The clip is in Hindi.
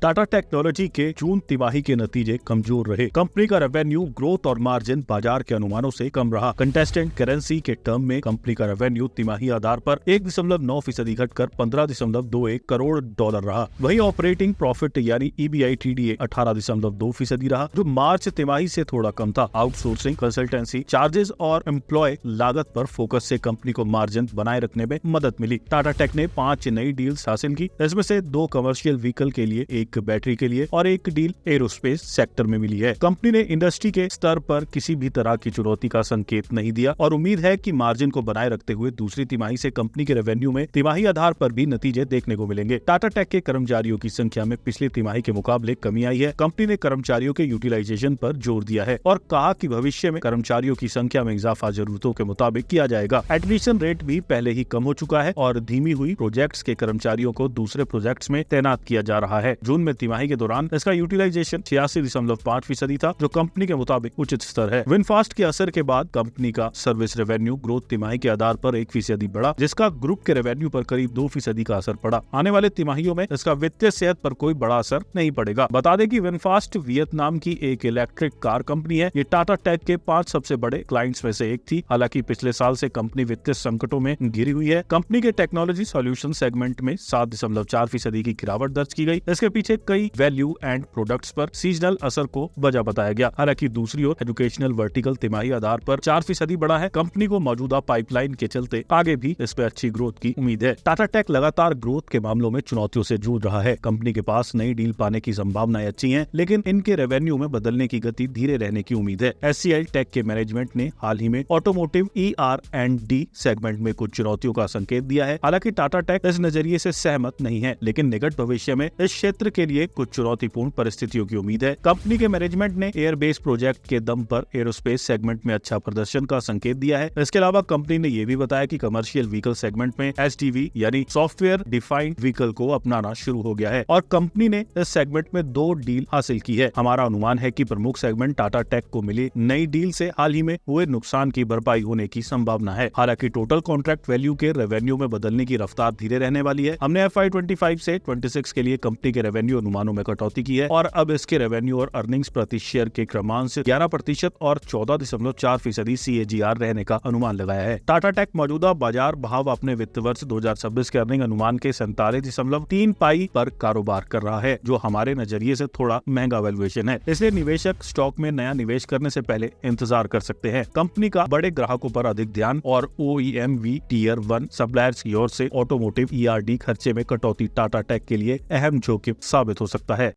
टाटा टेक्नोलॉजी के जून तिमाही के नतीजे कमजोर रहे। कंपनी का रेवेन्यू ग्रोथ और मार्जिन बाजार के अनुमानों से कम रहा। कंटेस्टेंट करेंसी के टर्म में कंपनी का रेवेन्यू तिमाही आधार पर 1.9% घटकर 15.21 करोड़ डॉलर रहा। वहीं ऑपरेटिंग प्रॉफिट यानी EBITDA 18.2% रहा, जो मार्च तिमाही से थोड़ा कम था। आउटसोर्सिंग, कंसल्टेंसी चार्जेस और एम्प्लॉय लागत पर फोकस से कंपनी को मार्जिन बनाए रखने में मदद मिली। टाटा टेक ने 5 नई डील्स हासिल की, इसमें से 2 कमर्शियल व्हीकल के लिए, एक बैटरी के लिए और एक डील एरोस्पेस सेक्टर में मिली है। कंपनी ने इंडस्ट्री के स्तर पर किसी भी तरह की चुनौती का संकेत नहीं दिया और उम्मीद है कि मार्जिन को बनाए रखते हुए दूसरी तिमाही से कंपनी के रेवेन्यू में तिमाही आधार पर भी नतीजे देखने को मिलेंगे। टाटा टेक के कर्मचारियों की संख्या में पिछली तिमाही के मुकाबले कमी आई है। कंपनी ने कर्मचारियों के यूटिलाइजेशन पर जोर दिया है और कहा कि भविष्य में कर्मचारियों की संख्या में इजाफा जरूरतों के मुताबिक किया जाएगा। एटरिशन रेट भी पहले ही कम हो चुका है और धीमी हुई प्रोजेक्ट्स के कर्मचारियों को दूसरे प्रोजेक्ट्स में तैनात किया जा रहा है। जून में तिमाही के दौरान इसका यूटिलाइजेशन 86.5% था, जो कंपनी के मुताबिक उचित स्तर है। विनफास्ट के असर के बाद कंपनी का सर्विस रेवेन्यू ग्रोथ तिमाही के आधार पर 1% बढ़ा, जिसका ग्रुप के रेवेन्यू पर करीब 2% का असर पड़ा। आने वाले तिमाहियों में इसका वित्तीय सेहत पर कोई बड़ा असर नहीं पड़ेगा। बता दें कि विनफास्ट वियतनाम की एक इलेक्ट्रिक कार कंपनी है। ये टाटा टेक के 5 सबसे बड़े क्लाइंट्स में से एक थी। हालांकि पिछले साल से कंपनी वित्तीय संकटों में घिरी हुई है। कंपनी के टेक्नोलॉजी सॉल्यूशन सेगमेंट में 7.4% की गिरावट दर्ज की गई। इसके पीछे कई वैल्यू एंड प्रोडक्ट्स पर सीजनल असर को वजह बताया गया। हालांकि दूसरी ओर एजुकेशनल वर्टिकल तिमाही आधार पर 4% बढ़ा है। कंपनी को मौजूदा पाइपलाइन के चलते आगे भी इस पर अच्छी ग्रोथ की उम्मीद है। टाटा टेक लगातार ग्रोथ के मामलों में चुनौतियों से जूझ रहा है। कंपनी के पास नई डील पाने की संभावनाएं अच्छी हैं, लेकिन इनके रेवेन्यू में बदलने की गति धीरे रहने की उम्मीद है। SCL टेक के मैनेजमेंट ने हाल ही में ऑटोमोटिव ER&D सेगमेंट में कुछ चुनौतियों का संकेत दिया है। हालांकि टाटा टेक इस नजरिए से सहमत नहीं है, लेकिन निकट भविष्य में इस क्षेत्र के लिए कुछ चुनौतीपूर्ण परिस्थितियों की उम्मीद है। कंपनी के मैनेजमेंट ने एयरबेस प्रोजेक्ट के दम पर एरोस्पेस सेगमेंट में अच्छा प्रदर्शन का संकेत दिया है। इसके अलावा कंपनी ने यह भी बताया कि कमर्शियल व्हीकल सेगमेंट में SDV यानी सॉफ्टवेयर डिफाइंड व्हीकल को अपनाना शुरू हो गया है और कंपनी ने इस सेगमेंट में 2 डील हासिल की है। हमारा अनुमान है कि प्रमुख सेगमेंट टाटा टेक को मिली नई डील से हाल ही में हुए नुकसान की भरपाई होने की संभावना है। हालांकि टोटल कॉन्ट्रैक्ट वैल्यू के रेवेन्यू में बदलने की रफ्तार धीरे रहने वाली है। हमने FY 25 से 26 के लिए कंपनी के रेवेन्यू अनुमानों में कटौती की है और अब इसके रेवेन्यू और अर्निंग्स प्रति शेयर के क्रमांक 11% और 14.4% CAGR रहने का अनुमान लगाया है। टाटा टेक मौजूदा बाजार भाव अपने वित्त वर्ष 2026 के अर्निंग अनुमान के 47.3 पाई पर कारोबार कर रहा है, जो हमारे नजरिए से थोड़ा महंगा वैल्यूएशन है। इसलिए निवेशक स्टॉक में नया निवेश करने से पहले इंतजार कर सकते हैं। कंपनी का बड़े ग्राहकों पर अधिक ध्यान और OEM Tier 1 सप्लायर्स की ओर से ऑटोमोटिव ERD खर्चे में कटौती टाटा टेक के लिए अहम जोखिम साबित हो सकता है।